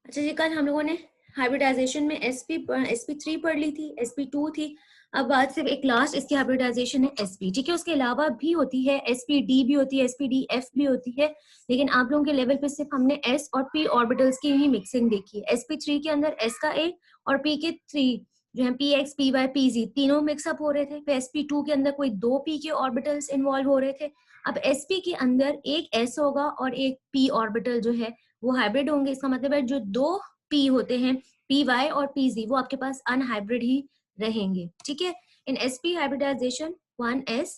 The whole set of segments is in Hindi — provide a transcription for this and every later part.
अच्छा जी, कल हम लोगों ने हाइब्रिडाइजेशन में sp3 पढ़ ली थी, sp2 थी। अब बाद सिर्फ एक लास्ट इसकी हाइब्रिडाइजेशन है sp, ठीक है। उसके अलावा भी होती है sp_d भी होती है, sp_d_f भी होती है, लेकिन आप लोगों के लेवल पे सिर्फ हमने s और p ऑर्बिटल्स की ही मिक्सिंग देखी है। sp3 के अंदर s का a और p के 3 जो है px, py, pz तीनों मिक्सअप हो रहे थे। फिर sp2 के अंदर कोई 2 p के ऑर्बिटल्स इन्वॉल्व हो रहे थे। अब sp के अंदर एक s होगा और एक p ऑर्बिटल जो है वो हाइब्रिड होंगे। इसका मतलब है जो दो p होते हैं, py और pz, वो आपके पास अनहाइब्रिड ही रहेंगे, ठीक है। In sp hybridization 1s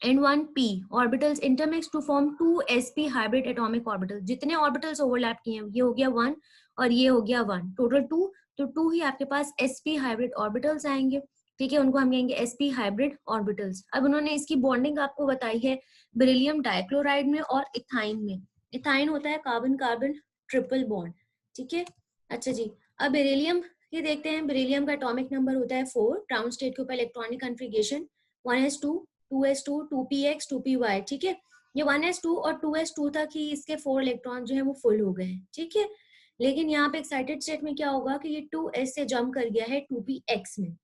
and 1p orbitals intermix to form 2sp hybrid atomic orbitals। जितने ऑर्बिटल्स ओवरलैप किए हैं, ये हो गया 1 और ये हो गया 1, टोटल 2, तो 2 ही आपके पास sp हाइब्रिड ऑर्बिटल्स आएंगे, ठीक है। उनको हम कहेंगे sp हाइब्रिड ऑर्बिटल्स। अब उन्होंने इसकी बॉन्डिंग आपको बताई है बेरिलियम डाइक्लोराइड में और इथाइन में। इथाइन होता है कार्बन कार्बन ट्रिपल बॉन्ड, ठीक है। अच्छा जी, अब बेरिलियम ये देखते हैं। बेरिलियम का एटॉमिक नंबर होता है 4, ग्राउंड स्टेट के ऊपर electronic configuration 1s2 2s2 2px 2py, ठीक है। ये 1s2 और 2s2 तक ही इसके 4 इलेक्ट्रॉन जो है वो फुल हो गए हैं, ठीक है। लेकिन यहाँ पे एक्साइटेड स्टेट में क्या होगा कि ये 2s से जंप कर गया है 2px में,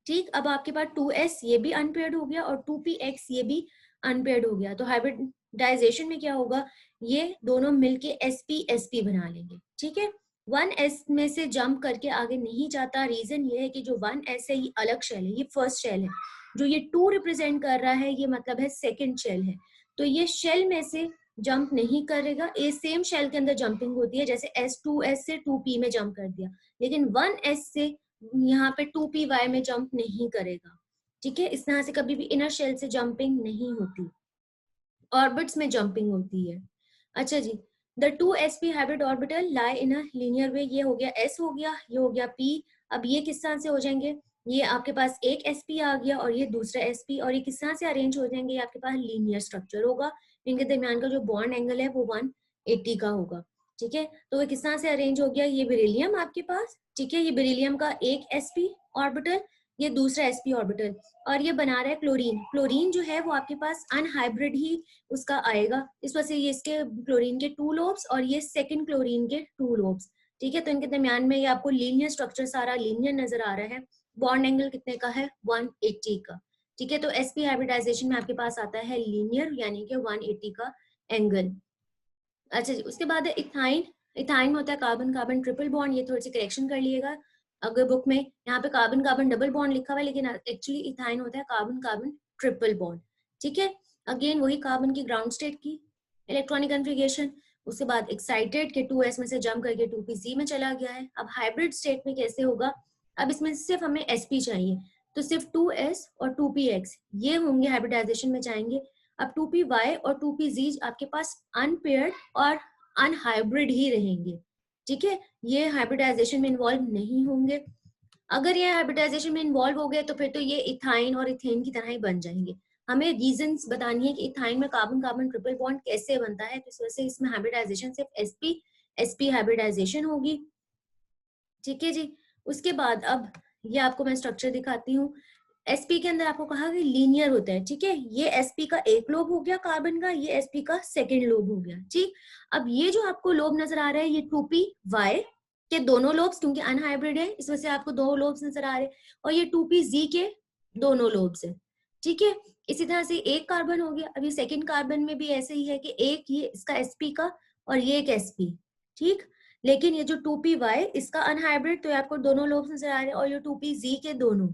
ठीक। अब आपके पास 2s ये भी अनपेयर्ड हो गया और 2px ये भी अनपेयर्ड हो गया। तो हाइब्रिडाइजेशन में क्या होगा, ये दोनों मिलके sp बना लेंगे, ठीक है। 1s में से जंप करके आगे नहीं जाता। रीजन ये है कि जो 1s है ये अलग शेल है, ये फर्स्ट शेल है। जो ये 2 रिप्रेजेंट कर रहा है ये मतलब है सेकेंड शेल है। तो ये शेल में से जंप नहीं करेगा। ये सेम शेल के अंदर जंपिंग होती है, जैसे s2s से 2p में जंप कर दिया, लेकिन 1s से यहाँ पे 2py में जंप नहीं करेगा, ठीक है। इस तरह से कभी भी इनर शेल से जंपिंग नहीं होती, ऑर्बिट्स में जंपिंग होती है। अच्छा जी, the 2sp hybrid orbital lie in a linear way. ये हो गया s हो गया, ये हो गया p। अब ये किस तरह से हो जाएंगे, ये आपके पास एक sp आ गया और ये दूसरा sp, और ये किस तरह से अरेंज हो जाएंगे, ये आपके पास लीनियर स्ट्रक्चर होगा। इनके दरमियान का जो बॉन्ड एंगल है वो 180 का होगा, ठीक है। तो ये किस तरह से अरेंज हो गया, ये बेरिलियम आपके पास, ठीक है। ये बेरिलियम का एक sp ऑर्बिटल, ये दूसरा sp ऑर्बिटल, और ये बना रहा है क्लोरीन। क्लोरीन जो है वो आपके पास अनहाइब्रिड ही उसका आएगा, इस वजह से ये इसके क्लोरीन के 2 लोब्स और ये सेकंड क्लोरीन के 2 लोब्स, ठीक है। तो इनके दरमियान में ये आपको लीनियर स्ट्रक्चर सारा लीनियर नजर आ रहा है। बॉन्ड एंगल कितने का है, 180 का, ठीक है। तो sp हाइब्रिडाइजेशन में आपके पास आता है लीनियर, यानी कि 180 का एंगल। अच्छा जी, उसके बाद है इथाइन। इथाइन में होता है कार्बन कार्बन ट्रिपल बॉन्ड। ये थोड़ी सी करेक्शन कर लिएगा, अगर बुक में यहाँ पे कार्बन कार्बन डबल बॉन्ड लिखा हुआ है, लेकिन एक्चुअली इथाइन होता है कार्बन कार्बन ट्रिपल बॉन्ड, ठीक है। अगेन वही कार्बन की ग्राउंड स्टेट की इलेक्ट्रॉनिक कॉन्फ़िगरेशन। उसके बाद एक्साइटेड के 2s में से जंप करके 2pz में चला गया है। अब हाइब्रिड स्टेट में कैसे होगा, अब इसमें सिर्फ हमें sp चाहिए, तो सिर्फ 2s और 2px ये होंगे हाइब्रिडाइजेशन में जाएंगे। अब 2py और 2pz आपके पास अनपेयर्ड और अनहाइब्रिड ही रहेंगे, ठीक है। ये हाइब्रिडाइजेशन में इन्वॉल्व नहीं होंगे। अगर ये हाइब्रिडाइजेशन में इन्वॉल्व हो गए तो फिर तो ये इथाइन और इथेन की तरह ही बन जाएंगे। हमें रीजंस बतानी है कि इथाइन में कार्बन कार्बन ट्रिपल बॉन्ड कैसे बनता है, तो इस वजह से इसमें हाइब्रिडाइजेशन सिर्फ sp हाइब्रिडाइजेशन होगी, ठीक है जी। उसके बाद अब ये आपको मैं स्ट्रक्चर दिखाती हूँ। sp के अंदर आपको कहा कि लीनियर होता है, ठीक है। ये sp का एक लोब हो गया कार्बन का, ये sp का सेकेंड लोब हो गया, ठीक। अब ये जो आपको लोब नजर आ रहा है, ये 2py के दोनों लोब्स, क्योंकि अनहाइब्रिड है इस वजह से आपको दो लोब्स नजर आ रहे हैं, और ये 2pz के दोनों लोब्स है, ठीक है। इसी तरह से एक कार्बन हो गया। अभी सेकेंड कार्बन में भी ऐसे ही है कि एक ये इसका sp का और ये एक sp, ठीक। लेकिन ये जो 2py इसका अनहाइब्रिड, तो आपको दोनों लोब्स नजर आ रहे हैं, और ये 2pz के दोनों।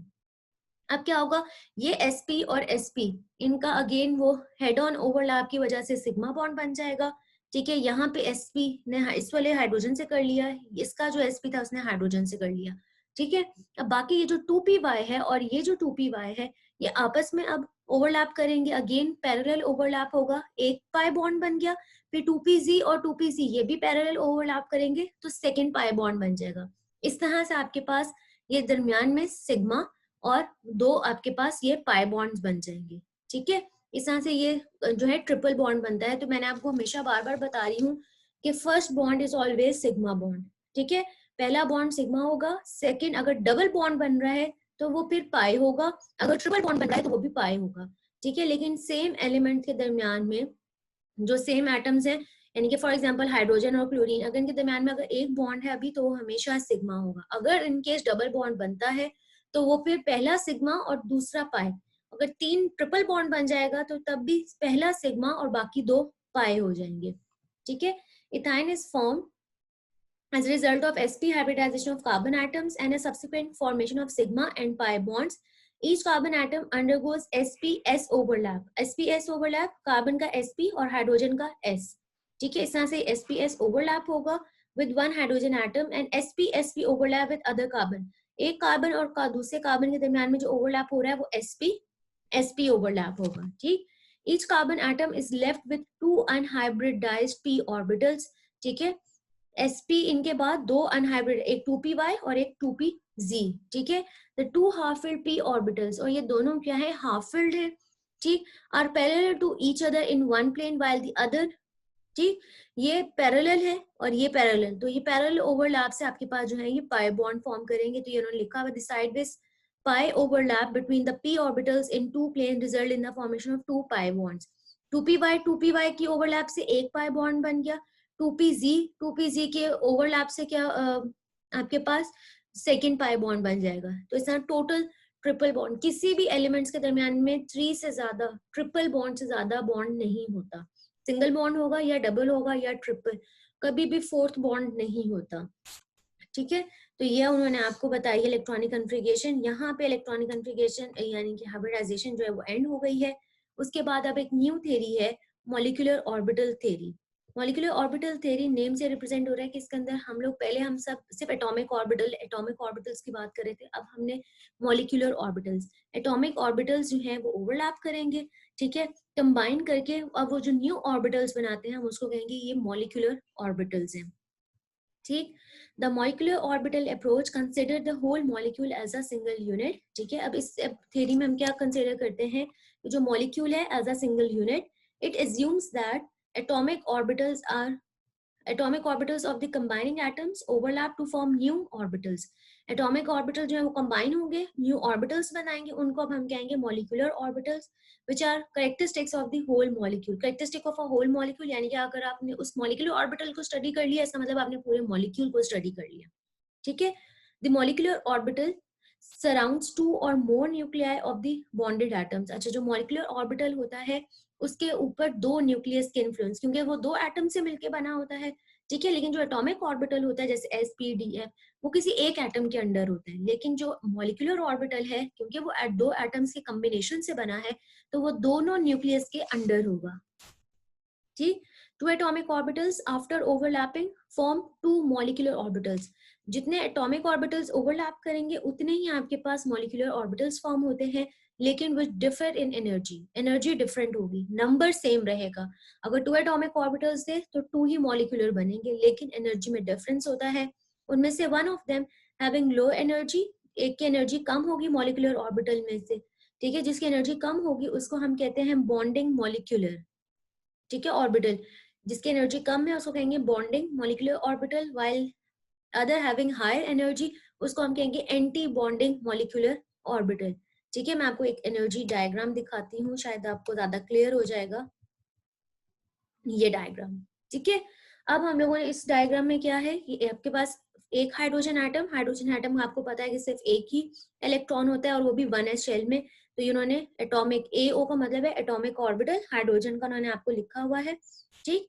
अब क्या होगा, ये sp और sp इनका अगेन वो हेड ऑन ओवरलैप की वजह से सिग्मा बॉन्ड बन जाएगा, ठीक है। यहाँ पे sp ने इस वाले हाइड्रोजन से कर लिया, इसका जो sp था उसने हाइड्रोजन से कर लिया, ठीक है। अब बाकी ये जो 2py है और ये जो 2py है, ये आपस में अब ओवरलैप करेंगे, अगेन पैरेलल ओवरलैप होगा, एक पाई बॉन्ड बन गया। फिर 2pz और 2pz ये भी पैरेलल ओवरलैप करेंगे, तो सेकेंड पाई बॉन्ड बन जाएगा। इस तरह से आपके पास ये दरमियान में सिग्मा और दो आपके पास ये पाई बॉन्ड्स बन जाएंगे, ठीक है। इस तरह से ये जो है ट्रिपल बॉन्ड बनता है। तो मैंने आपको हमेशा बार बार बता रही हूँ कि first bond is always sigma bond, ठीक है। पहला बॉन्ड सिग्मा होगा, सेकंड अगर डबल बॉन्ड बन रहा है तो वो फिर पाई होगा, अगर ट्रिपल बॉन्ड बन रहा है तो वो भी पाई होगा, ठीक है। लेकिन सेम एलिमेंट के दरमियान में जो सेम एटम्स हैं यानी कि फॉर एग्जांपल हाइड्रोजन और क्लोरीन, अगर इनके दरम्यान में अगर एक बॉन्ड है अभी तो वो हमेशा सिग्मा होगा। अगर इनकेस डबल बॉन्ड बनता है तो वो फिर पहला सिग्मा और दूसरा पाई। अगर 3 ट्रिपल बॉन्ड बन जाएगा तो तब भी पहला सिग्मा और बाकी 2 पाई हो जाएंगे। ठीक है। Ethyne is form as a result of sp hybridization of carbon atoms and a subsequent formation of sigma and pi bonds. Each carbon atom undergoes sp-s overlap. sp-s overlap carbon का sp और हाइड्रोजन का s। ठीक है, इस तरह से sp-s overlap होगा with one hydrogen atom and sp-sp overlap with other carbon. एक कार्बन और दूसरे कार्बन के दरमियान में जो ओवरलैप हो रहा है वो sp overlap होगा। ठीक, each carbon atom is left with two unhybridized p orbitals। ठीक है, sp इनके बाद 2 अनहाइब्रिड, एक 2py और एक 2pz। ठीक है, the 2 half filled p orbitals, और ये दोनों क्या है, हाफ फिल्ड है। ठीक, are parallel to each other in one plane while the other. ठीक, ये पैरेलल है और ये पैरेलल, तो ये पैरेलल ओवरलैप से आपके पास जो है ये पाई बॉन्ड फॉर्म करेंगे। तो ये उन्होंने लिखा हुआ the sideways pi overlap between the p orbitals in two plane result in the formation of two pi bonds। 2py की ओवरलैप से एक पाई बॉन्ड बन गया। 2pz के ओवरलैप से क्या आपके पास सेकेंड पाई बॉन्ड बन जाएगा। तो इस तरह टोटल ट्रिपल बॉन्ड, किसी भी एलिमेंट्स के दरमियान में 3 से ज्यादा, ट्रिपल बॉन्ड से ज्यादा बॉन्ड नहीं होता। सिंगल बॉन्ड होगा या डबल होगा या ट्रिपल, कभी भी फोर्थ बॉन्ड नहीं होता। ठीक है, तो ये उन्होंने आपको बताई इलेक्ट्रॉनिक कन्फिगरेशन। यहाँ पे इलेक्ट्रॉनिक कन्फिगरेशन यानी कि हाइब्रिडाइजेशन जो है वो एंड हो गई है। उसके बाद अब एक न्यू थ्योरी है molecular orbital theory. Molecular orbital theory name से रिप्रेजेंट हो रहा है कि इसके अंदर हम लोग पहले हम सब सिर्फ एटॉमिक ऑर्बिटल्स की बात कर रहे थे, अब हमने मॉलिक्यूलर ऑर्बिटल्स, एटॉमिक ऑर्बिटल्स जो हैं वो ओवरलैप करेंगे। ठीक है, कंबाइन करके अब वो जो न्यू ऑर्बिटल्स बनाते हैं हम उसको कहेंगे ये मॉलिक्यूलर ऑर्बिटल्स हैं। ठीक, the molecular orbital approach consider the whole molecule as a single unit. ठीक है, अब इस थ्योरी में हम क्या कंसिडर करते हैं, जो मॉलिक्यूल है as a single unit, it assumes that atomic orbitals of the combining atoms overlap to form new orbitals। atomic orbital जो है वो combine होंगे, new orbitals बनाएंगे, उनको अब हम कहेंगे molecular orbitals which are characteristics of the whole molecule। characteristic of a whole molecule यानी कि अगर आपने उस molecular orbital को study कर लिया, इसका मतलब आपने पूरे molecule को study कर लिया। ठीक है, the molecular orbital surrounds two or more nuclei of the bonded atoms। अच्छा, जो molecular orbital होता है उसके ऊपर 2 न्यूक्लियस के इन्फ्लुएंस, क्योंकि वो 2 एटम से मिलके बना होता है। ठीक है, लेकिन जो एटॉमिक ऑर्बिटल होता है जैसे sp-df वो किसी एक एटम के अंडर होता है, लेकिन जो मॉलिक्यूलर ऑर्बिटल है क्योंकि वो 2 एटम्स के कॉम्बिनेशन से बना है तो वो दोनों न्यूक्लियस के अंडर होगा। ठीक, 2 atomic orbitals after overlapping form 2 molecular orbitals. जितने एटॉमिक ऑर्बिटल्स ओवरलैप करेंगे उतने ही आपके पास मॉलिक्यूलर ऑर्बिटल्स फॉर्म होते हैं, लेकिन विच differ in energy, energy different होगी, नंबर सेम रहेगा। अगर 2 एटॉमिक ऑर्बिटल्स थे तो 2 ही मॉलिक्यूलर बनेंगे, लेकिन एनर्जी में डिफरेंस होता है। उनमें से one of them having low energy, एक की एनर्जी कम होगी मॉलिक्यूलर ऑर्बिटल में से। ठीक है, जिसकी एनर्जी कम होगी उसको हम कहते हैं बॉन्डिंग मॉलिक्यूलर। ठीक है, ऑर्बिटल जिसकी एनर्जी कम है उसको कहेंगे bonding molecular orbital, while other having higher energy उसको हम कहेंगे एंटी बॉन्डिंग मॉलिक्यूलर ऑर्बिटल। ठीक है, मैं आपको एक एनर्जी डायग्राम दिखाती हूँ, शायद आपको ज्यादा क्लियर हो जाएगा ये डायग्राम। ठीक है, अब हम लोगों ने इस डायग्राम में क्या है, ये आपके पास एक हाइड्रोजन एटम आपको पता है कि सिर्फ एक ही इलेक्ट्रॉन होता है और वो भी 1s शेल में। तो इन्होंने एटॉमिक AO का मतलब है एटॉमिक ऑर्बिटल, हाइड्रोजन का उन्होंने आपको लिखा हुआ है। ठीक,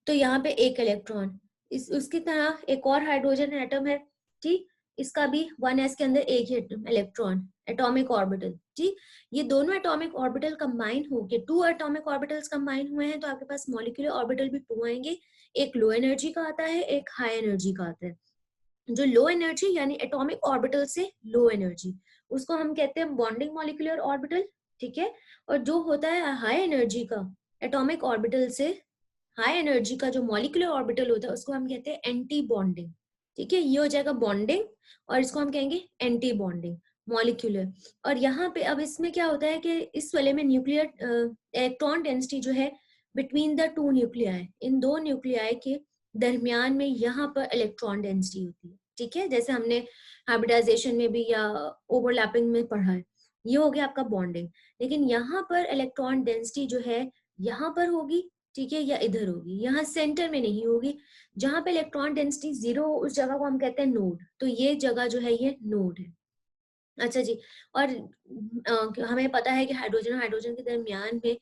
तो यहाँ पे एक इलेक्ट्रॉन, इस उसकी तरह एक और हाइड्रोजन एटम है। ठीक, इसका भी 1s के अंदर एक ही इलेक्ट्रॉन, एटॉमिक ऑर्बिटल। ठीक, ये दोनों एटॉमिक ऑर्बिटल कंबाइन होके 2 एटॉमिक ऑर्बिटल्स कंबाइन हुए हैं तो आपके पास मॉलिक्यूलर ऑर्बिटल भी 2 आएंगे। एक लो एनर्जी का आता है, एक हाई एनर्जी का आता है। जो लो एनर्जी यानी एटॉमिक ऑर्बिटल से लो एनर्जी उसको हम कहते हैं बॉन्डिंग मॉलिक्यूलर ऑर्बिटल। ठीक है, और जो होता है हाई एनर्जी का एटॉमिक ऑर्बिटल से हाई एनर्जी का जो मॉलिक्यूलर ऑर्बिटल होता है उसको हम कहते हैं एंटी बॉन्डिंग। ठीक है, ये हो जाएगा बॉन्डिंग और इसको हम कहेंगे एंटी बॉन्डिंग मॉलिक्यूलर। और यहाँ पे अब इसमें क्या होता है कि इस वाले में न्यूक्लियर इलेक्ट्रॉन डेंसिटी जो है between the 2 nuclei, in 2 nuclei के दरमियान में यहाँ पर इलेक्ट्रॉन डेंसिटी होती है। ठीक है, जैसे हमने हाइब्रिडाइजेशन में भी या ओवरलैपिंग में पढ़ा है, ये हो गया आपका बॉन्डिंग। लेकिन यहाँ पर इलेक्ट्रॉन डेंसिटी जो है यहाँ पर होगी ठीक है, या इधर होगी, यहाँ सेंटर में नहीं होगी। जहां पे इलेक्ट्रॉन डेंसिटी 0 हो उस जगह को हम कहते हैं नोड। तो ये जगह जो है ये नोड है। अच्छा जी। और हमें पता है कि हाइड्रोजन हाइड्रोजन के दरमियान में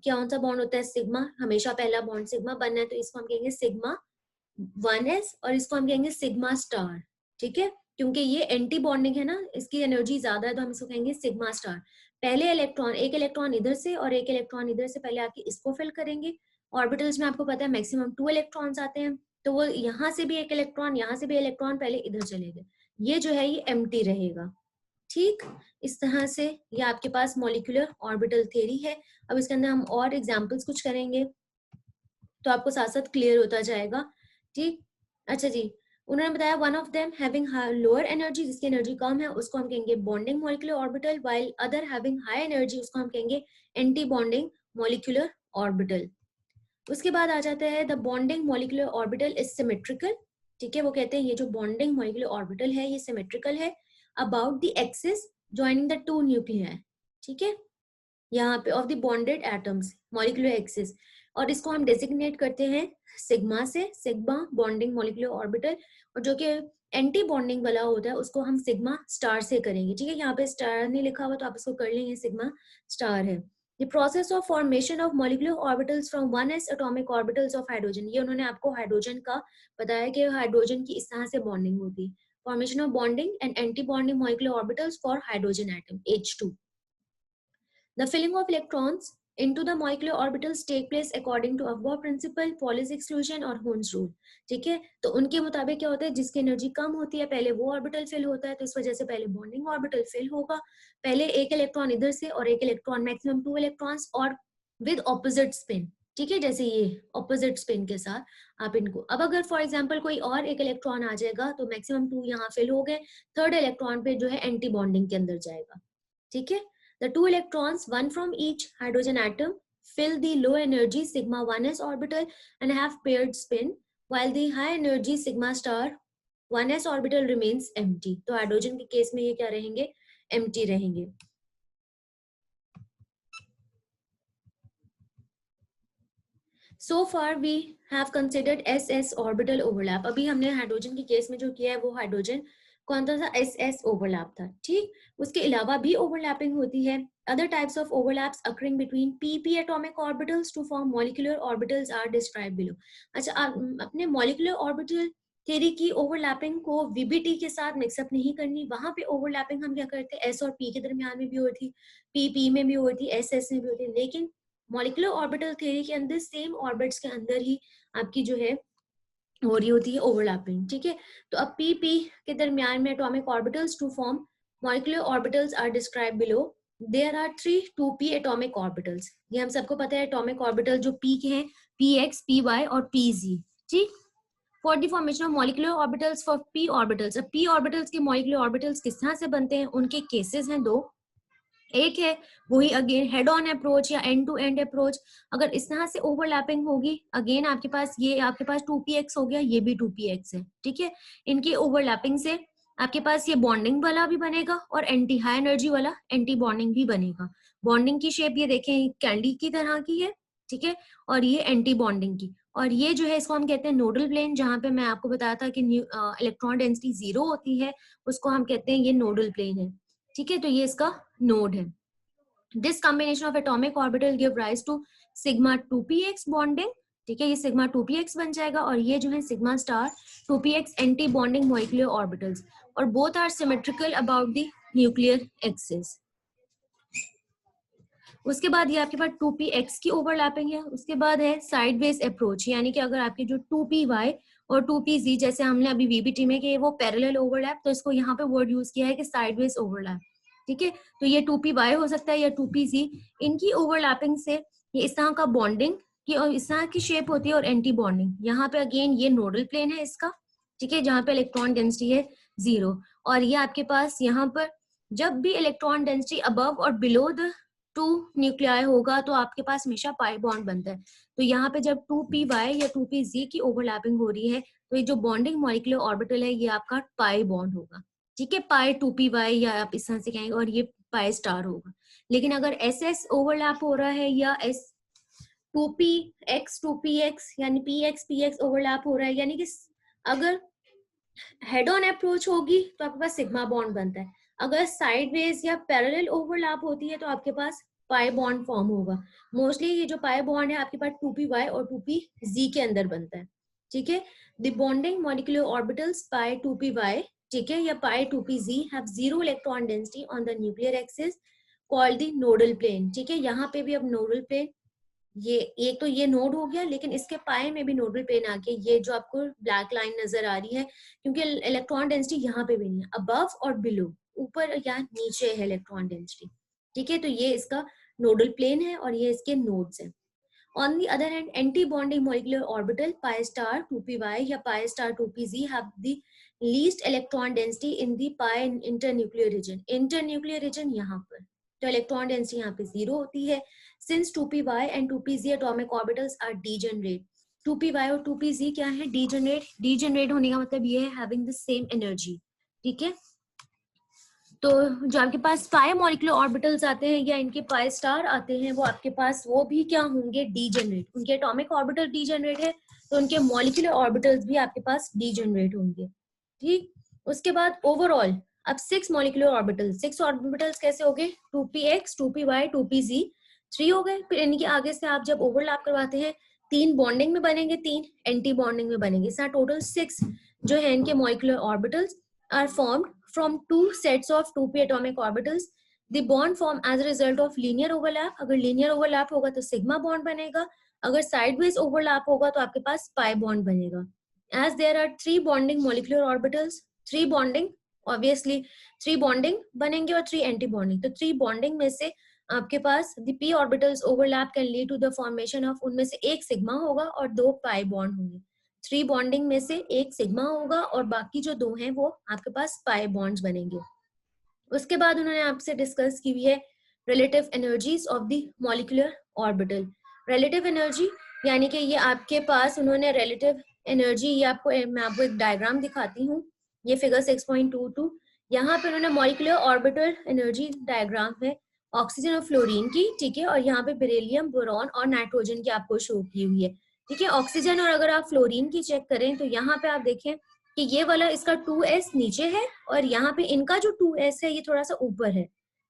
कौन सा बॉन्ड होता है, सिग्मा। हमेशा पहला बॉन्ड सिग्मा बनना है, तो इसको हम कहेंगे सिग्मा 1s और इसको हम कहेंगे सिग्मा स्टार। ठीक है, क्योंकि ये एंटी बॉन्डिंग है ना, इसकी एनर्जी ज्यादा है, तो हम इसको कहेंगे सिग्मा स्टार। पहले इलेक्ट्रॉन, एक इलेक्ट्रॉन इधर से और एक इलेक्ट्रॉन इधर से पहले आके इसको फिल करेंगे। ऑर्बिटल्स में आपको पता है मैक्सिमम 2 इलेक्ट्रॉन्स आते हैं, तो वो यहाँ से भी एक इलेक्ट्रॉन, यहाँ से भी इलेक्ट्रॉन पहले इधर चले गए, ये जो है ये एम्प्टी रहेगा। ठीक, इस तरह से ये आपके पास मॉलिक्यूलर ऑर्बिटल थ्योरी है। अब इसके अंदर हम और एग्जांपल्स कुछ करेंगे तो आपको साथ साथ क्लियर होता जाएगा। ठीक, अच्छा जी। उन्होंने बताया one of them having lower energy, जिसकी एनर्जी कम है उसको हम कहेंगे bonding molecular orbital, while other having high energy उसको हम कहेंगे एंटी बॉन्डिंग मॉलिक्यूलर ऑर्बिटल। उसके बाद आ जाता है the bonding molecular orbital is symmetrical. ठीक है, वो कहते हैं ये जो बॉन्डिंग मॉलिक्यूलर ऑर्बिटल है ये सिमेट्रिकल है about the axis joining the two nuclei. ठीक है, यहाँ पे of the bonded atoms molecular axis, और इसको हम डेजिग्नेट करते हैं सिग्मा से, सिग्मा बॉन्डिंग मॉलिक्यूलर ऑर्बिटल। और जो कि एंटी बॉन्डिंग वाला होता है उसको हम सिग्मा स्टार से करेंगे। ठीक है, यहाँ पे स्टार नहीं लिखा हुआ तो आप इसको कर लेंगे, सिग्मा स्टार है। The process of formation of molecular orbitals from 1s atomic orbitals of hydrogen, ये उन्होंने आपको हाइड्रोजन का बताया कि हाइड्रोजन की इस तरह से बॉन्डिंग होती है। Formation of bonding and anti bonding molecular orbitals for hydrogen atom H2। The filling of electrons into the molecular orbitals take place according to above principle, Pauli's exclusion और Hund's rule। ठीक है, तो उनके मुताबिक क्या होता है, जिसकी एनर्जी कम होती है पहले वो ऑर्बिटल फिल होता है, तो इस वजह से पहले बॉन्डिंग ऑर्बिटल फिल होगा। पहले एक इलेक्ट्रॉन इधर से और एक इलेक्ट्रॉन, मैक्सिमम 2 इलेक्ट्रॉन्स और विद ऑपोजिट स्पिन। ठीक है, जैसे ये ऑपोजिट स्पिन के साथ आप इनको, अब अगर फॉर एग्जांपल कोई और एक इलेक्ट्रॉन आ जाएगा तो मैक्सिमम 2 यहाँ फिल हो गए, थर्ड इलेक्ट्रॉन पे जो है एंटी बॉन्डिंग के अंदर जाएगा। ठीक है, the two electrons, one from each hydrogen atom, fill the low energy sigma 1s orbital and have paired spin, while the high energy sigma star 1s orbital remains empty। तो हाइड्रोजन के केस में ये क्या रहेंगे, empty रहेंगे। So far we have considered SS orbital overlap। अभी हमने हाइड्रोजन के केस में जो किया है वो हाइड्रोजन कौन सा SS ओवरलैप था। ठीक, उसके अलावा भी ओवरलैपिंग होती है। Other types of overlaps occurring between pp atomic orbitals to form molecular orbitals are described below। अच्छा, अपने molecular orbital थ्योरी की ओवरलैपिंग को VBT के साथ मिक्सअप नहीं करनी। वहां पे ओवरलैपिंग हम क्या करते हैं, S और P के दरमियान में भी होती, PP में भी होती, SS में भी होती, लेकिन मॉलिक्यूलर ऑर्बिटल थ्योरी के अंदर सेम ऑर्बिट्स के अंदर ही आपकी जो है हो रही होती है ओवरलैपिंग। ठीक है, तो अब PP के दरमियान में atomic orbitals to form molecular orbitals are describe below. There are 3 2p atomic orbitals. ये हम सबको पता है एटॉमिक ऑर्बिटल जो p के हैं, px, py और pz। ठीक, for the formation of molecular orbitals for p orbitals. अब p ऑर्बिटल्स के मॉलिक्यूलर ऑर्बिटल्स किस तरह से बनते हैं, उनके केसेस हैं दो। एक है वही अगेन हेड ऑन अप्रोच या एंड टू एंड अप्रोच। अगर इस तरह से ओवरलैपिंग होगी, अगेन आपके पास ये आपके पास 2px हो गया, ये भी 2px है। ठीक है, इनकी ओवरलैपिंग से आपके पास ये बॉन्डिंग वाला भी बनेगा और एंटी हाई एनर्जी वाला एंटी बॉन्डिंग भी बनेगा। बॉन्डिंग की शेप ये देखें कैंडी की तरह की है। ठीक है, और ये एंटी बॉन्डिंग की, और ये जो है इसको हम कहते हैं नोडल प्लेन। जहां पे मैं आपको बताया था कि इलेक्ट्रॉन डेंसिटी 0 होती है उसको हम कहते हैं ये नोडल प्लेन है। ठीक है, तो ये इसका नोड है। This combination of atomic orbital give rise to sigma 2px bonding। ठीक है, ये sigma 2px बन जाएगा, और ये जो है sigma star 2px anti bonding molecular orbitals, और both are symmetrical about the nuclear axis। उसके बाद ये आपके पास 2px की ओवरलैपिंग है। उसके बाद है साइडवेज अप्रोच, यानी कि अगर आपके जो 2py और 2pz, जैसे हमने अभी VBT में कि वो पैरेलल ओवरलैप, तो इसको यहाँ पे वर्ड यूज किया है कि साइडवेज ओवरलैप। ठीक है, तो ये 2py हो सकता है या 2pz। इनकी ओवरलैपिंग से ये इस तरह का बॉन्डिंग की और इस तरह की शेप होती है, और एंटी बॉन्डिंग यहाँ पे अगेन ये नोडल प्लेन है इसका। ठीक है, जहाँ पे इलेक्ट्रॉन डेंसिटी है 0, और ये आपके पास यहाँ पर जब भी इलेक्ट्रॉन डेंसिटी अबव और बिलो द 2 न्यूक्लियाई होगा तो आपके पास हमेशा पाई बॉन्ड बनता है। तो यहाँ पे जब 2py या 2pz की ओवरलैपिंग हो रही है तो ये जो बॉन्डिंग मॉलिक्यूलर ऑर्बिटल है ये आपका पाई बॉन्ड होगा। ठीक है, पाई 2py या आप इस तरह से कहेंगे, और ये पाई स्टार होगा। लेकिन अगर SS ओवरलैप हो रहा है या 2px 2px यानी px ओवरलैप हो रहा है, यानी कि अगर हेड ऑन अप्रोच होगी तो आपके पास सिग्मा बॉन्ड बनता है, अगर साइडवेज या पैरेलल ओवरलैप होती है तो आपके पास पाई बॉन्ड फॉर्म होगा। मोस्टली ये जो पाई बॉन्ड है आपके पास 2py और 2pz के अंदर बनता है, ठीक है। The bonding molecular orbitals pi 2py, ठीक है, या pi 2pz have zero electron density on the nuclear axis called the nodal plane, ठीक है। यहाँ पे भी अब नोडल प्लेन, ये एक तो ये नोड हो गया, लेकिन इसके पाए में भी नोडल प्लेन आ गया, ये जो आपको ब्लैक लाइन नजर आ रही है, क्योंकि इलेक्ट्रॉन डेंसिटी यहाँ पे भी नहीं है, अबव और बिलो, ऊपर या नीचे है इलेक्ट्रॉन डेंसिटी, ठीक है। तो ये इसका नोडल प्लेन है और ये इसके नोड्स हैं। On the other hand, anti-bonding molecular orbital pi star 2py या pi star 2pz have the least electron density in the pi internuclear region. Internuclear region यहाँ पर, तो इलेक्ट्रॉन डेंसिटी यहाँ पे 0 होती है। Since 2py and 2pz atomic orbitals are degenerate. 2py और 2pz क्या है? Degenerate. Degenerate होने का मतलब ये है having the same energy, ठीक है। तो जो आपके पास पाई मॉलिक्यूलर ऑर्बिटल्स आते हैं या इनके पाई स्टार आते हैं, वो आपके पास वो भी क्या होंगे? डीजेनरेट। उनके एटॉमिक ऑर्बिटल डीजेनरेट है तो उनके मॉलिक्यूलर ऑर्बिटल्स भी आपके पास डीजेनरेट होंगे, ठीक। उसके बाद ओवरऑल अब 6 मॉलिक्यूलर ऑर्बिटल्स, 6 ऑर्बिटल्स कैसे हो गए? 2px 2py 2pz 3 हो गए। फिर इनके आगे से आप जब ओवरलैप करवाते हैं 3 बॉन्डिंग में बनेंगे, 3 एंटी बॉन्डिंग में बनेंगे, इस टोटल 6 जो है इनके molecular orbitals are formed from two sets of 2p atomic orbitals. The bond form as a result of linear overlap. अगर linear overlap होगा तो sigma bond बनेगा, अगर sideways overlap होगा तो आपके पास pi bond बनेगा। As there are 3 bonding molecular orbitals, 3 bonding obviously 3 bonding बनेंगे और 3 anti bonding, तो 3 bonding में से आपके पास the p orbitals overlap can lead to the formation of, उनमें से एक sigma होगा और 2 pi bond होंगे। 3 बॉन्डिंग में से एक सिग्मा होगा और बाकी जो 2 हैं वो आपके पास पाई बॉन्ड्स बनेंगे। उसके बाद उन्होंने आपसे डिस्कस की हुई है relative energies of the molecular orbital. Relative energy यानी कि ये आपके पास उन्होंने रिलेटिव एनर्जी, ये आपको मैं आपको एक डायग्राम दिखाती हूँ, ये फिगर 6.22, यहाँ पे उन्होंने मॉलिक्यूलर ऑर्बिटल एनर्जी डायग्राम है ऑक्सीजन और फ्लोरीन की, ठीक है, और यहाँ पे बेरिलियम, बोरॉन और नाइट्रोजन की आपको शो की हुई है, ठीक है। ऑक्सीजन और अगर आप फ्लोरीन की चेक करें तो यहाँ पे आप देखें कि ये वाला इसका 2s नीचे है और यहाँ पे इनका जो 2s है ये थोड़ा सा ऊपर है,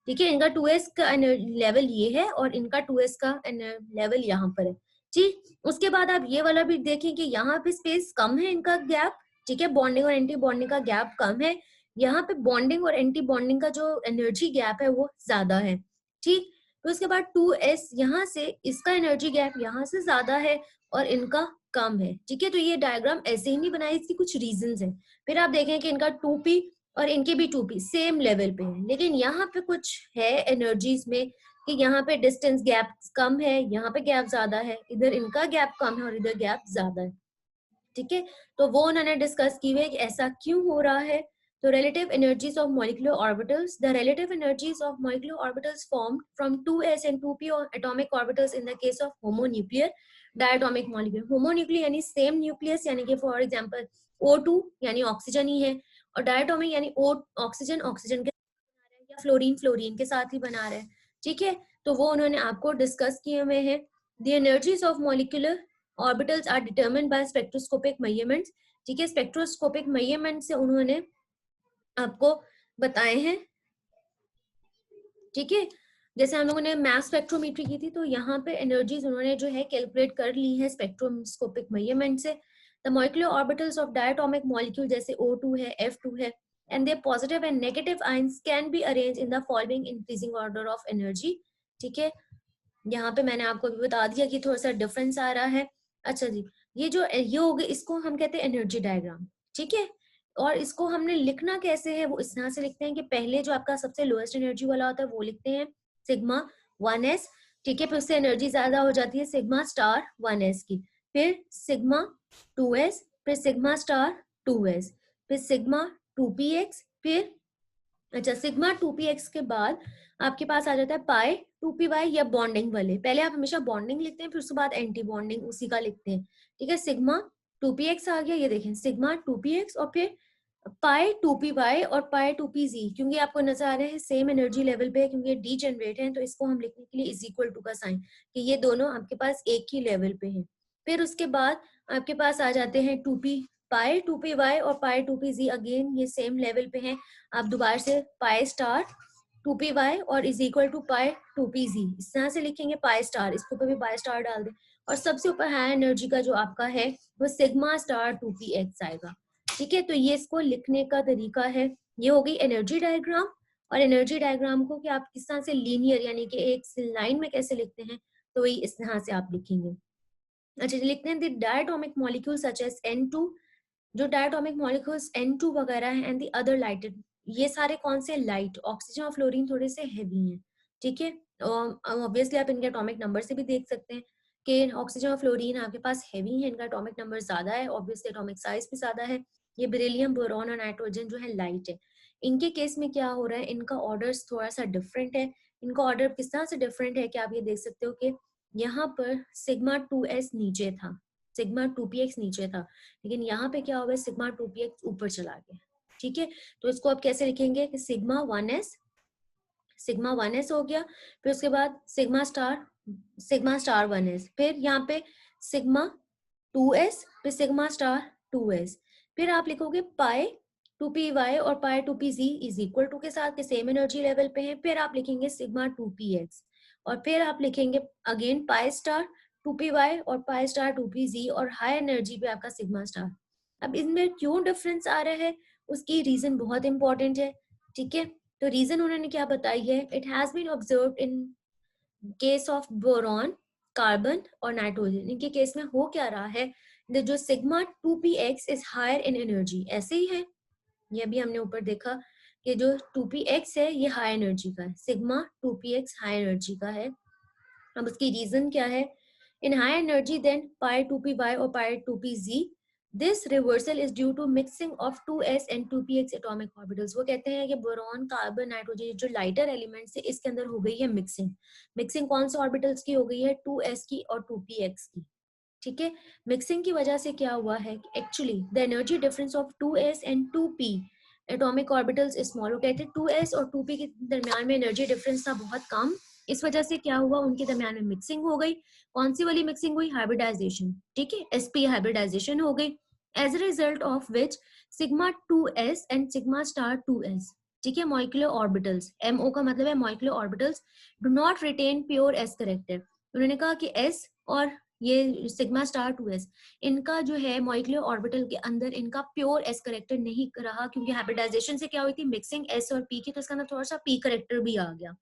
ठीक है। इनका 2s का लेवल ये है और इनका 2s का लेवल यहाँ पर है, ठीक। उसके बाद आप ये वाला भी देखें कि यहाँ पे स्पेस कम है, इनका गैप, ठीक है, बॉन्डिंग और एंटी बॉन्डिंग का गैप कम है, यहाँ पे बॉन्डिंग और एंटी बॉन्डिंग का जो एनर्जी गैप है वो ज्यादा है, ठीक। तो उसके बाद 2s यहाँ से इसका एनर्जी गैप यहाँ से ज्यादा है और इनका कम है, ठीक है। तो ये डायग्राम ऐसे ही नहीं बनाई, इसकी कुछ रीजंस हैं। फिर आप देखें कि इनका 2p और इनके भी 2p सेम लेवल पे है, लेकिन यहाँ पे कुछ है एनर्जीज में कि यहाँ पे डिस्टेंस गैप कम है, यहाँ पे गैप ज्यादा है, इधर इनका गैप कम है और इधर गैप ज्यादा है, ठीक है। तो वो उन्होंने डिस्कस की हुई है कि ऐसा क्यों हो रहा है। तो relative energies of molecular orbitals, the relative energies of molecular orbitals formed from 2s and 2p atomic orbitals in the case of homonuclear diatomic molecule. homonuclear यानी same nucleus, यानी कि for example O2 यानी ऑक्सीजन ही है, और diatomic यानी ऑक्सीजन ऑक्सीजन के साथ बना रहा है या फ्लोरीन फ्लोरीन के साथ ही बना रहा है, ठीक है। तो वो उन्होंने आपको डिस्कस किए हुए हैं। The energies of molecular orbitals are determined by spectroscopic measurements, ठीक है। स्पेक्ट्रोस्कोपिक मेजरमेंट से उन्होंने आपको बताए हैं, ठीक है। जैसे हम लोगों ने मास स्पेक्ट्रोमेट्री की थी तो यहाँ पे एनर्जीज उन्होंने जो है कैलकुलेट कर ली है स्पेक्ट्रोस्कोपिक मेजरमेंट से। The molecular orbitals of diatomic molecule जैसे O2 है, F2 है, and their positive and negative ions can be arrange in the following increasing order of energy, ठीक है। यहाँ पे मैंने आपको बता दिया कि थोड़ा सा डिफरेंस आ रहा है। अच्छा जी, ये हो गए, इसको हम कहते हैं एनर्जी डायग्राम, ठीक है। और इसको हमने लिखना कैसे है, वो इस तरह से लिखते हैं कि पहले जो आपका सबसे लोएस्ट एनर्जी वाला होता है वो लिखते हैं सिग्मा 1s, ठीक है। फिर उससे एनर्जी ज्यादा हो जाती है सिग्मा स्टार 1s की, फिर सिग्मा 2s, फिर सिग्मा स्टार 2s, फिर सिग्मा 2px, फिर अच्छा सिग्मा 2px के बाद आपके पास आ जाता है पाई 2py या बॉन्डिंग वाले। पहले आप हमेशा बॉन्डिंग लिखते हैं, फिर उसके बाद एंटी बॉन्डिंग उसी का लिखते हैं, ठीक है। सिग्मा 2px आ गया, ये देखें सिग्मा 2px, और फिर पाई टू पी वाई और पाई टू पी जी, क्योंकि आपको नजर आ रहा है सेम एनर्जी लेवल पे है, क्योंकि ये डी जनरेट है, तो इसको हम लिखने के लिए इज इक्वल टू का साइन, कि ये दोनों आपके पास एक ही लेवल पे हैं। फिर उसके बाद आपके पास आ जाते हैं two P pi two P Y और pi two P Z, again ये सेम लेवल पे हैं। आप दोबारा से pi star two P Y और is equal to pi two P Z, इस तरह से लिखेंगे पाई स्टार, इसके ऊपर भी पाई स्टार डाल दें। और सबसे ऊपर हाई एनर्जी का जो आपका है वो sigma star two P X आएगा। ठीक है, तो ये इसको लिखने का तरीका है। ये हो गई एनर्जी डायग्राम। और एनर्जी डायग्राम को कि आप किस तरह से लीनियर यानी कि एक लाइन में कैसे लिखते हैं, तो वही इस तरह से आप लिखेंगे। अच्छा, लिखते हैं the diatomic molecule such as N2, जो डायटोमिक मॉलिक्यूल्स N2 वगैरह हैं, एंड द अदर लाइटेड, ये सारे कौन से लाइट, ऑक्सीजन और फ्लोरीन थोड़े से हैवी हैं। ठीक है, ऑब्वियसली आप इनके एटॉमिक नंबर से भी देख सकते हैं कि ऑक्सीजन और फ्लोरीन आपके पास हैवी है, इनका एटॉमिक नंबर ज्यादा है, ऑब्वियसली एटॉमिक साइज भी ज्यादा है। ये बेरिलियम, बोरॉन और नाइट्रोजन जो है लाइट है। इनके केस में क्या हो रहा है, इनका ऑर्डर थोड़ा सा डिफरेंट है। इनका ऑर्डर किस तरह से डिफरेंट है कि आप ये देख सकते हो कि यहाँ पर सिग्मा 2s नीचे था, सिग्मा 2px नीचे था, लेकिन यहाँ पे क्या हुआ, सिग्मा 2px ऊपर चला गया। ठीक है, तो इसको आप कैसे लिखेंगे कि सिग्मा 1s हो गया, फिर उसके बाद सिग्मा स्टार 1s, फिर यहाँ पे सिग्मा 2s, फिर सिग्मा स्टार 2s, फिर आप लिखोगे पाई 2py और pi 2pz is equal to के साथ के सेम एनर्जी लेवल पे हैं, फिर आप लिखेंगे सिग्मा 2px, और फिर आप लिखेंगे अगेन पाई स्टार 2py और पाई स्टार 2pz, और हाई एनर्जी पे आपका सिग्मा स्टार। अब इनमें क्यों डिफरेंस आ रहा है, उसकी रीजन बहुत इंपॉर्टेंट है। ठीक है, तो रीजन उन्होंने क्या बताई है, it has been observed in case of boron, carbon और नाइट्रोजन। इनके केस में हो क्या रहा है, जो sigma 2px is higher in energy, ऐसे ही है, ये भी हमने ऊपर देखा कि जो 2px है ये हाई एनर्जी का है, सिग्मा 2px हाई एनर्जी का है। अब उसकी रीजन क्या है, in high energy than pi 2py और pi 2pz, this reversal is due to mixing of 2s and 2px atomic orbitals. वो कहते हैं कि बोरॉन, कार्बन, नाइट्रोजन जो लाइटर एलिमेंट्स है इसके अंदर हो गई है मिक्सिंग। मिक्सिंग कौन से ऑर्बिटल्स की हो गई है, 2s की और 2px की। ठीक है, मिक्सिंग की वजह से क्या हुआ है, actually the energy difference of 2s and 2p atomic orbitals small, कहते हैं 2s और 2p के दरमियान में एनर्जी डिफरेंस था बहुत कम। इस वजह से क्या हुआ, उनके दरमियान में मिक्सिंग हो गई। कौन सी वाली मिक्सिंग हुई, हाइब्रिडाइजेशन। ठीक है, sp हाइब्रिडाइजेशन हो गई, as a result of which sigma 2s and sigma star 2s, ठीक है, मॉलिक्यूलर ऑर्बिटल्स, MO का मतलब है molecular orbitals, do not retain pure s character. उन्होंने कहा कि s और ये सिग्मा स्टार 2s, इनका जो है मॉलिक्यूलर ऑर्बिटल के अंदर इनका प्योर s करेक्टर नहीं रहा, क्योंकि हाइब्रिडाइजेशन से क्या हुई थी, मिक्सिंग s और p की, तो इसके अंदर थोड़ा सा p करेक्टर भी आ गया।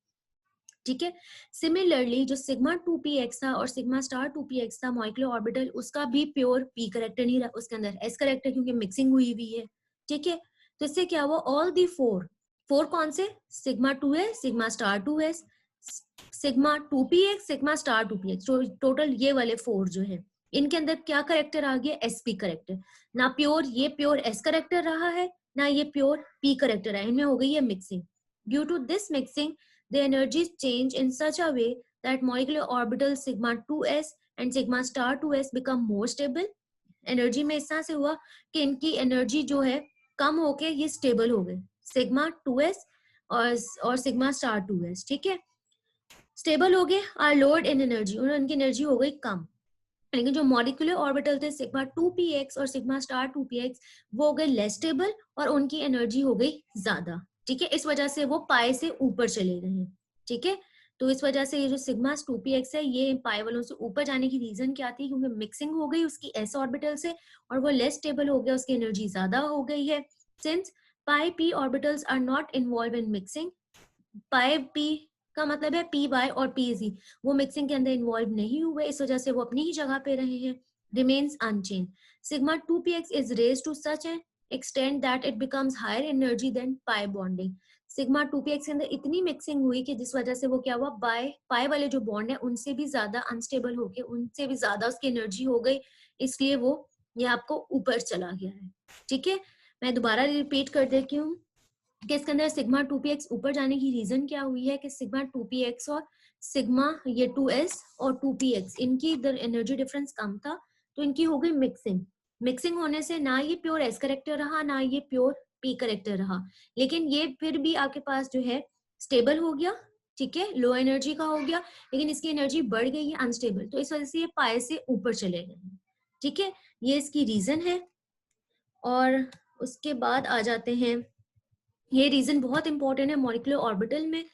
ठीक है, सिमिलरली जो सिग्मा 2px था और सिग्मा स्टार 2px था मॉलिक्यूलर ऑर्बिटल, उसका भी प्योर p करेक्टर नहीं रहा, उसके अंदर s करेक्टर, क्योंकि मिक्सिंग हुई हुई है। ठीक है, तो इससे क्या हुआ, ऑल दी फोर कौन से, sigma 2s, sigma star 2s, sigma 2px, sigma star 2px, total ये वाले 4 जो है, इनके अंदर क्या करेक्टर आ गया, sp करेक्टर। ना प्योर ये प्योर s करेक्टर रहा है, ना ये प्योर p करेक्टर है, इनमें हो गई है mixing. Due to this mixing the energies change in such a way that molecular orbitals sigma 2s and sigma star 2s become more stable। Energy में इस तरह से हुआ कि इनकी एनर्जी जो है कम होके ये स्टेबल हो गए, सिग्मा 2s और सिग्मा स्टार 2s। ठीक है, स्टेबल हो गए, आर लोड इन एनर्जी, उनकी एनर्जी हो गई कम। लेकिन जो मॉलिक्यूलर ऑर्बिटल थे सिग्मा 2px और सिग्मा स्टार 2px, वो हो गए लेस स्टेबल और उनकी एनर्जी हो गई ज्यादा। ठीक है, इस वजह से वो पाई से ऊपर चले गए हैं। ठीक है, तो इस वजह से ये जो सिग्मा 2px है ये पाई वालों से ऊपर जाने की रीजन क्या थी, क्योंकि मिक्सिंग हो गई उसकी s ऑर्बिटल से और वो लेस स्टेबल हो गया, उसकी एनर्जी ज्यादा हो गई है। Since pi p orbitals are not involve in mixing, pi p का मतलब है पी वाई और पी जी, वो मिक्सिंग के अंदर इन्वॉल्व नहीं हुए, इस वजह से वो अपनी ही जगह पे रहे हैं, remains unchange. Sigma 2px is raised to such an extent that it becomes higher energy than pi bonding. Sigma 2px के अंदर इतनी मिक्सिंग हुई कि जिस वजह से वो क्या हुआ, पाई वाले जो बॉन्ड है उनसे भी ज्यादा अनस्टेबल हो गए, उनसे भी ज्यादा उसकी एनर्जी हो गई, इसलिए वो ये आपको ऊपर चला गया है। ठीक है, मैं दोबारा रिपीट कर देती हूँ कि इसके अंदर सिग्मा 2px ऊपर जाने की रीजन क्या हुई है कि सिग्मा 2px और सिग्मा ये 2s और 2px इनकी इधर एनर्जी डिफरेंस कम था, तो इनकी हो गई मिक्सिंग। मिक्सिंग होने से ना ये प्योर s करेक्टर रहा, ना ये प्योर पी करेक्टर रहा, लेकिन ये फिर भी आपके पास जो है स्टेबल हो गया, ठीक है, लो एनर्जी का हो गया, लेकिन इसकी एनर्जी बढ़ गई है अनस्टेबल, तो इस वजह से ये पाए से ऊपर चले गए हैं, ठीक है, ये इसकी रीजन है। और उसके बाद आ जाते हैं, ये रीजन बहुत इंपॉर्टेंट है मॉलिक्यूलर ऑर्बिटल में।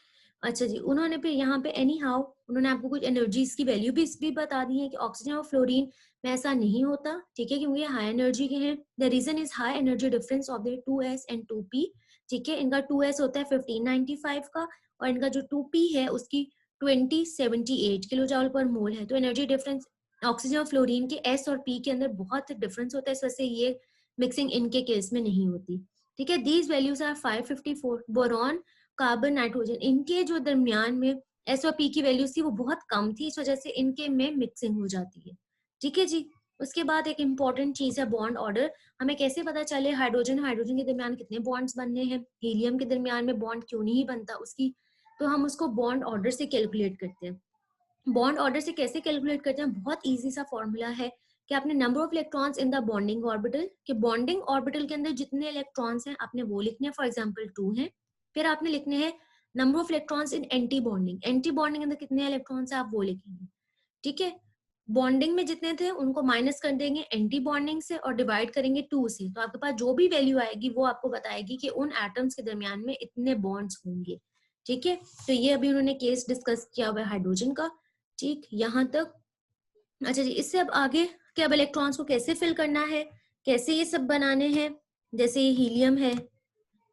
अच्छा जी, उन्होंने फिर यहाँ पे एनी हाउ उन्होंने आपको कुछ एनर्जीज की वैल्यू भी इसलिए बता दी है कि ऑक्सीजन और फ्लोरीन में ऐसा नहीं होता, ठीक है, क्योंकि ये हाई एनर्जी के हैं। The reason is high energy difference of the 2s and 2p, ठीक है, इनका 2s होता है 1595 का और इनका जो 2p है उसकी 2078 किलो जूल पर मोल है। तो एनर्जी डिफरेंस ऑक्सीजन और फ्लोरीन के s और p के अंदर बहुत डिफरेंस होता है, इस वजह से ये मिक्सिंग इनके केस में नहीं होती, ठीक है। These values are 554, boron, carbon, nitrogen, इनके जो दरमियान में एस और पी की वैल्यूज थी वो बहुत कम थी, इस वजह से इनके में मिक्सिंग हो जाती है, ठीक है जी। उसके बाद एक इंपॉर्टेंट चीज है बॉन्ड ऑर्डर। हमें कैसे पता चले हाइड्रोजन हाइड्रोजन के दरमियान कितने बॉन्ड्स बनने हैं, हीलियम के दरमियान में बॉन्ड क्यों नहीं बनता उसकी, तो हम उसको बॉन्ड ऑर्डर से कैलकुलेट करते हैं। बॉन्ड ऑर्डर से कैसे कैलकुलेट करते हैं, बहुत इजी सा फॉर्मूला है कि आपने number of electrons in the bonding orbital, कि बॉन्डिंग ऑर्बिटल के अंदर जितने इलेक्ट्रॉन्स हैं आपने वो लिखने हैं, फॉर एग्जांपल 2 हैं। फिर आपने लिखने हैं number of electrons in anti bonding, anti bonding के अंदर कितने इलेक्ट्रॉन्स हैं आप वो लिखेंगे, ठीक है। बॉन्डिंग में जितने थे उनको माइनस कर देंगे एंटी बॉन्डिंग से और डिवाइड करेंगे 2 से, तो आपके पास जो भी वैल्यू आएगी वो आपको बताएगी कि उन एटम्स के दरमियान में इतने बॉन्ड्स होंगे, ठीक है। तो ये अभी उन्होंने केस डिस्कस किया हुआ है हाइड्रोजन का, ठीक, यहाँ तक। अच्छा जी, इससे अब आगे कि अब इलेक्ट्रॉन्स को कैसे फिल करना है, कैसे ये सब बनाने हैं, जैसे ये हीलियम है,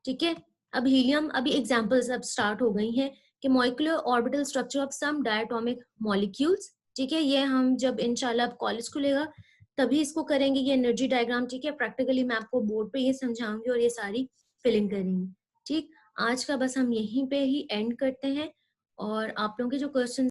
ठीक है। अब हीलियम अभी एग्जांपल्स अब स्टार्ट हो गई हैं कि molecular orbital structure of some diatomic molecules, ठीक है, ये हम जब इंशाल्लाह कॉलेज खुलेगा तभी इसको करेंगे, ये एनर्जी डायग्राम, ठीक है, प्रैक्टिकली मैं आपको बोर्ड पे ये समझाऊंगी और ये सारी फिलिंग करेंगे, ठीक। आज का बस हम यहीं पे ही एंड करते हैं और आप लोगों के जो क्वेश्चन